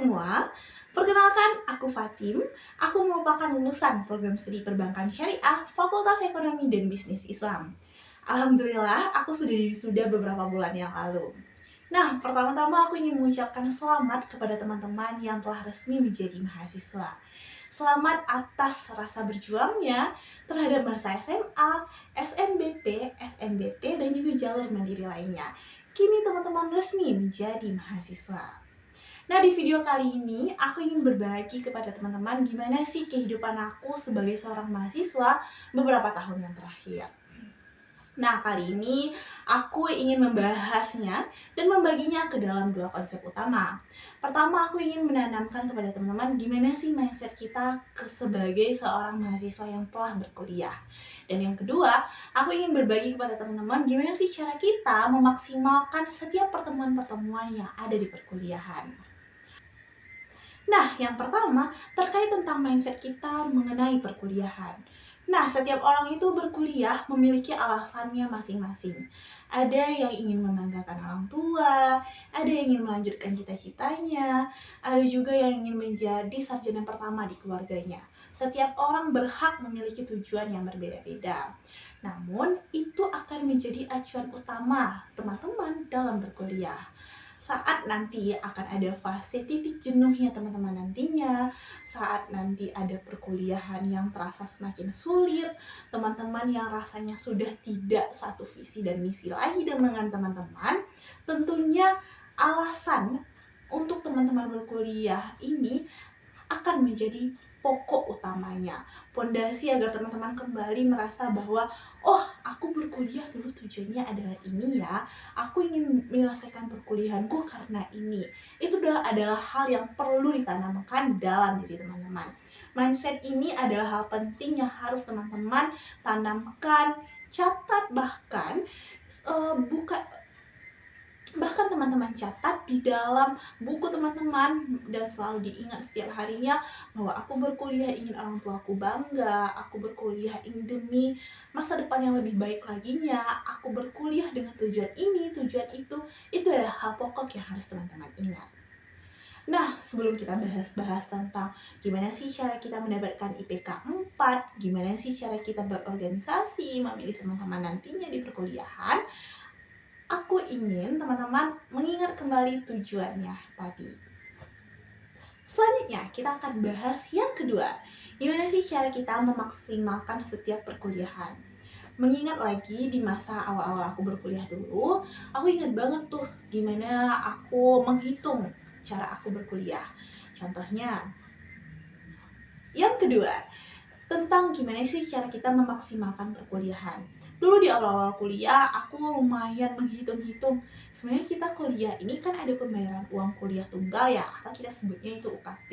semua, perkenalkan aku Fatim. Aku merupakan lulusan program studi perbankan syariah Fakultas Ekonomi dan Bisnis Islam. Alhamdulillah, aku sudah wisuda beberapa bulan yang lalu. Nah, pertama-tama aku ingin mengucapkan selamat kepada teman-teman yang telah resmi menjadi mahasiswa. Selamat atas rasa berjuangnya terhadap masa SMA, SNBP, SNBT, dan juga jalur mandiri lainnya. Kini teman-teman resmi menjadi mahasiswa. Nah, di video kali ini aku ingin berbagi kepada teman-teman gimana sih kehidupan aku sebagai seorang mahasiswa beberapa tahun yang terakhir. Nah, kali ini aku ingin membahasnya dan membaginya ke dalam dua konsep utama. Pertama, aku ingin menanamkan kepada teman-teman gimana sih mindset kita sebagai seorang mahasiswa yang telah berkuliah. Dan yang kedua, aku ingin berbagi kepada teman-teman gimana sih cara kita memaksimalkan setiap pertemuan-pertemuan yang ada di perkuliahan. Nah, yang pertama terkait tentang mindset kita mengenai perkuliahan. Nah, setiap orang itu berkuliah memiliki alasannya masing-masing. Ada yang ingin membanggakan orang tua, ada yang ingin melanjutkan cita-citanya, ada juga yang ingin menjadi sarjana pertama di keluarganya. Setiap orang berhak memiliki tujuan yang berbeda-beda. Namun, itu akan menjadi acuan utama teman-teman dalam berkuliah. Saat nanti akan ada fase titik jenuhnya teman-teman nantinya, saat nanti ada perkuliahan yang terasa semakin sulit, teman-teman yang rasanya sudah tidak satu visi dan misi lagi dengan teman-teman, tentunya alasan untuk teman-teman berkuliah ini akan menjadi pokok utamanya, pondasi agar teman-teman kembali merasa bahwa oh, aku berkuliah dulu tujuannya adalah ini ya, aku ingin menyelesaikan perkuliahanku karena ini. Itu adalah hal yang perlu ditanamkan dalam diri teman-teman. Mindset ini adalah hal penting yang harus teman-teman tanamkan, catat, bahkan teman-teman catat di dalam buku teman-teman dan selalu diingat setiap harinya bahwa aku berkuliah ingin orang tua aku bangga, aku berkuliah ingin demi masa depan yang lebih baik laginya, aku berkuliah dengan tujuan ini, tujuan itu adalah hal pokok yang harus teman-teman ingat. Nah, sebelum kita bahas tentang gimana sih cara kita mendapatkan IPK 4, gimana sih cara kita berorganisasi, memilih teman-teman nantinya di perkuliahan, aku ingin teman-teman mengingat kembali tujuannya tadi. Selanjutnya, kita akan bahas yang kedua. Gimana sih cara kita memaksimalkan setiap perkuliahan? Mengingat lagi di masa awal-awal aku berkuliah dulu, aku ingat banget tuh gimana aku menghitung cara aku berkuliah. Contohnya, yang kedua, tentang gimana sih cara kita memaksimalkan perkuliahan. Dulu di awal-awal kuliah, aku lumayan menghitung-hitung. Sebenarnya kita kuliah ini kan ada pembayaran uang kuliah tunggal ya, atau kita sebutnya itu UKT.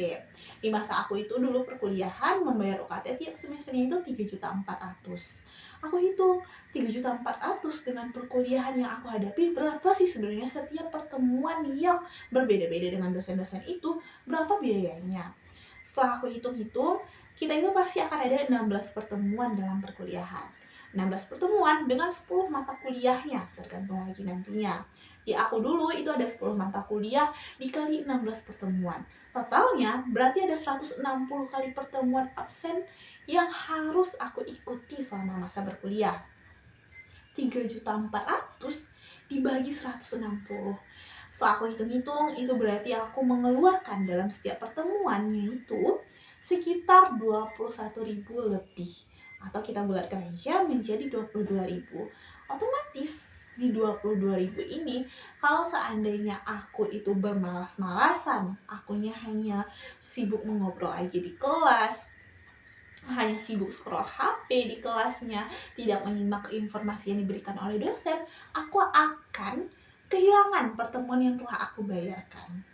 Di masa aku itu dulu perkuliahan membayar UKT tiap semesternya itu 3.400.000. Aku hitung 3.400.000 dengan perkuliahan yang aku hadapi, berapa sih sebenarnya setiap pertemuan yang berbeda-beda dengan dosen-dosen itu, berapa biayanya. Setelah aku hitung-hitung, kita itu pasti akan ada 16 pertemuan dalam perkuliahan. 16 pertemuan dengan 10 mata kuliahnya, tergantung lagi nantinya. Di aku dulu itu ada 10 mata kuliah dikali 16 pertemuan. Totalnya berarti ada 160 kali pertemuan absen yang harus aku ikuti selama masa berkuliah. 3.400.000 dibagi 160. Setelah aku hitung-hitung, itu berarti aku mengeluarkan dalam setiap pertemuannya itu sekitar 21.000 lebih. Atau kita bulatkan aja menjadi 22.000. Otomatis di 22.000 ini, kalau seandainya aku itu bermalas-malasan, akunya hanya sibuk mengobrol aja di kelas, hanya sibuk scroll HP di kelasnya, tidak menyimak informasi yang diberikan oleh dosen, aku akan kehilangan pertemuan yang telah aku bayarkan.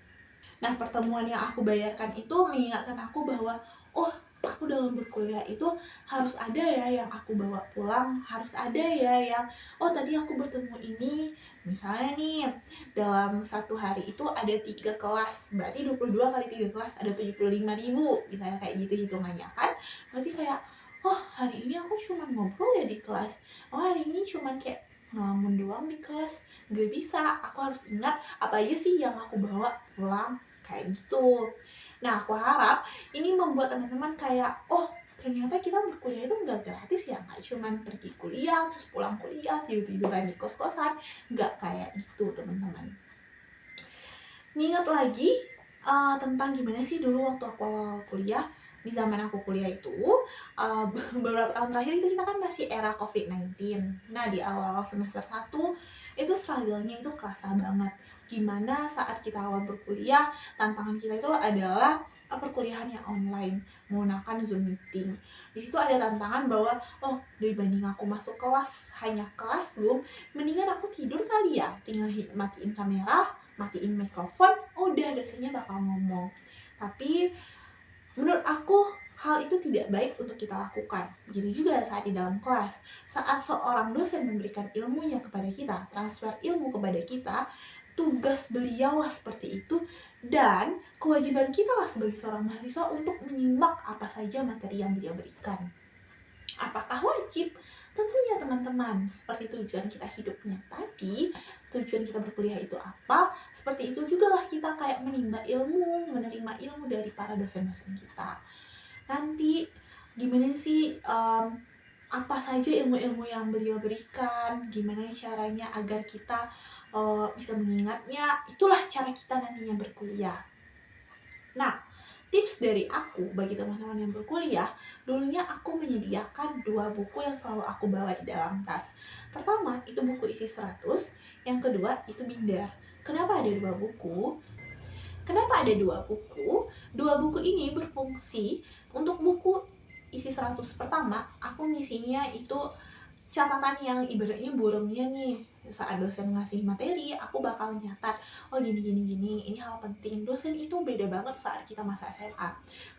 Nah, pertemuan yang aku bayarkan itu mengingatkan aku bahwa, oh, aku dalam berkuliah itu harus ada ya yang aku bawa pulang, harus ada ya yang, oh tadi aku bertemu ini, misalnya nih, dalam satu hari itu ada 3 kelas, berarti 22 kali 3 kelas, ada 75.000, misalnya kayak gitu hitungannya kan, berarti kayak, oh hari ini aku cuma ngobrol ya di kelas, oh hari ini cuma kayak ngelamun doang di kelas, gak bisa, aku harus ingat apa aja sih yang aku bawa pulang, kayak gitu. Nah, aku harap ini membuat teman-teman kayak, oh ternyata kita berkuliah itu nggak gratis ya, nggak cuman pergi kuliah, terus pulang kuliah, tidur-tiduran di kos-kosan, nggak kayak itu teman-teman. Nginget lagi tentang gimana sih dulu waktu aku awal kuliah, di zaman aku kuliah itu, beberapa tahun terakhir itu kita kan masih era COVID-19. Nah, di awal-awal semester 1, itu struggle-nya itu kerasa banget. Gimana saat kita awal berkuliah, tantangan kita itu adalah perkuliahan yang online, menggunakan Zoom meeting. Di situ ada tantangan bahwa, oh dibanding aku masuk kelas, hanya kelas Zoom, mendingan aku tidur kali ya, tinggal matiin kamera, matiin mikrofon, udah dosennya bakal ngomong. Tapi menurut aku hal itu tidak baik untuk kita lakukan. Begitu juga saat di dalam kelas. Saat seorang dosen memberikan ilmunya kepada kita, transfer ilmu kepada kita, tugas beliau lah seperti itu, dan kewajiban kita lah sebagai seorang mahasiswa untuk menyimak apa saja materi yang beliau berikan. Apakah wajib? Tentunya teman-teman, seperti tujuan kita hidupnya tadi, tujuan kita berkuliah itu apa, seperti itu juga lah kita kayak menimba ilmu, menerima ilmu dari para dosen-dosen kita. Nanti gimana sih, apa saja ilmu-ilmu yang beliau berikan, gimana caranya agar kita bisa mengingatnya, itulah cara kita nantinya berkuliah. Nah, tips dari aku bagi teman-teman yang berkuliah, dulunya aku menyediakan 2 buku yang selalu aku bawa di dalam tas. Pertama, itu buku isi 100, yang kedua itu binder. Kenapa ada 2 buku? Kenapa ada 2 buku? 2 buku ini berfungsi untuk buku isi 100 pertama, aku ngisinya itu catatan yang ibaratnya burungnya nih. Saat dosen ngasih materi, aku bakal nyatat, oh gini gini gini, ini hal penting. Dosen itu beda banget saat kita masa SMA.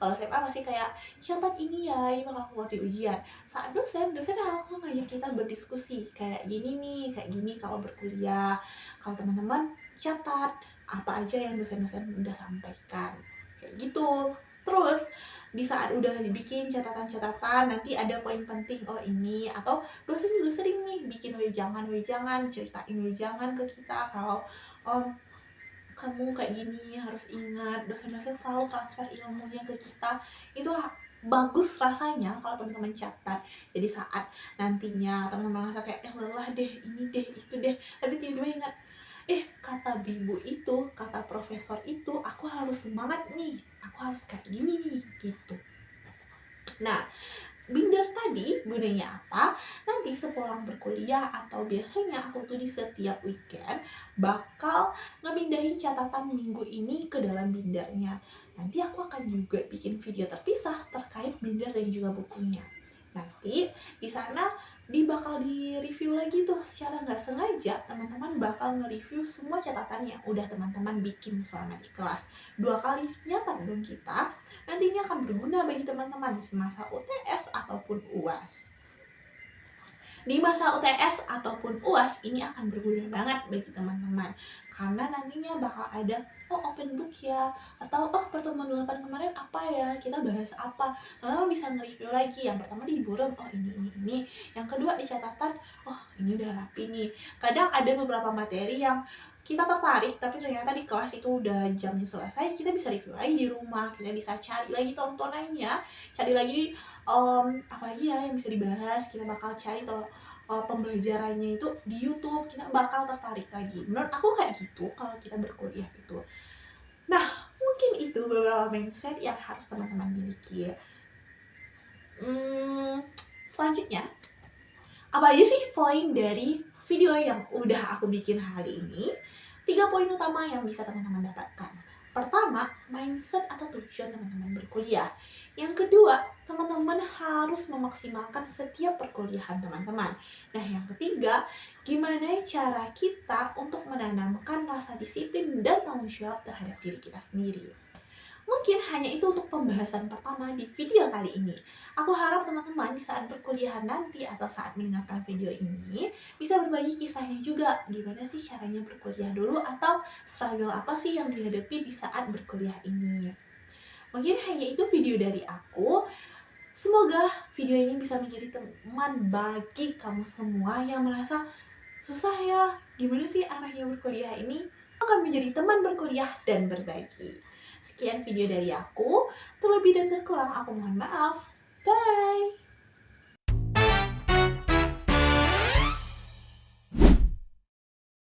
Kalau SMA masih kayak catat ini ya, ini bakal keluar di ujian. Saat dosen langsung ngajak kita berdiskusi kayak gini nih, kayak gini kalau berkuliah. Kalau teman-teman catat apa aja yang dosen-dosen udah sampaikan, kayak gitu. Terus di saat udah bikin catatan-catatan, nanti ada poin penting, oh ini, atau dosen juga sering nih bikin wejangan, ceritain wejangan ke kita kalau oh kamu kayak gini harus ingat. Dosen-dosen selalu transfer ilmunya ke kita. Itu bagus rasanya kalau teman-teman catat. Jadi saat nantinya teman-teman merasa kayak lelah deh, ini deh, itu deh, tapi tiba-tiba ingat, kata bibu itu, kata profesor itu, aku harus semangat nih, aku harus kayak gini nih, gitu. Nah, binder tadi gunanya apa? Nanti sepulang berkuliah atau biasanya aku tuh di setiap weekend bakal ngebindahin catatan minggu ini ke dalam bindernya. Nanti aku akan juga bikin video terpisah terkait binder dan juga bukunya. Nanti di sana bakal di-review lagi tuh secara nggak sengaja, teman-teman bakal nge-review semua catatan yang udah teman-teman bikin selama di kelas. 2 kali nyatat dong kita, nantinya akan berguna bagi teman-teman di semasa UTS ataupun UAS. Di masa UTS ataupun UAS ini akan berguna banget bagi teman-teman, karena nantinya bakal ada open book ya, atau pertemuan 8 kemarin apa ya, kita bahas apa. Teman-teman bisa nge-review lagi. Yang pertama di buram, ini. Yang kedua di catatan, ini udah rapi nih. Kadang ada beberapa materi yang kita tertarik tapi ternyata di kelas itu udah jamnya selesai, kita bisa review lagi di rumah, kita bisa cari lagi tontonannya, cari lagi apalagi ya yang bisa dibahas, kita bakal cari pembelajarannya itu di YouTube, kita bakal tertarik lagi. Menurut aku kayak gitu kalau kita berkuliah itu. Nah, mungkin itu beberapa mindset yang harus teman-teman miliki. Selanjutnya, apa aja sih poin dari video yang udah aku bikin hari ini? 3 poin utama yang bisa teman-teman dapatkan. Pertama, mindset atau tujuan teman-teman berkuliah. Yang kedua, teman-teman harus memaksimalkan setiap perkuliahan teman-teman. Nah, yang ketiga, gimana cara kita untuk menanamkan rasa disiplin dan tanggung jawab terhadap diri kita sendiri. Mungkin hanya itu untuk pembahasan pertama di video kali ini. Aku harap teman-teman di saat perkuliahan nanti atau saat mendengarkan video ini bisa berbagi kisahnya juga. Gimana sih caranya berkuliah dulu, atau struggle apa sih yang dihadapi di saat berkuliah ini. Mungkin hanya itu video dari aku. Semoga video ini bisa menjadi teman bagi kamu semua yang merasa susah ya, gimana sih arahnya berkuliah ini, akan menjadi teman berkuliah dan berbagi. Sekian video dari aku, terlebih dan terkurang aku mohon maaf. Bye!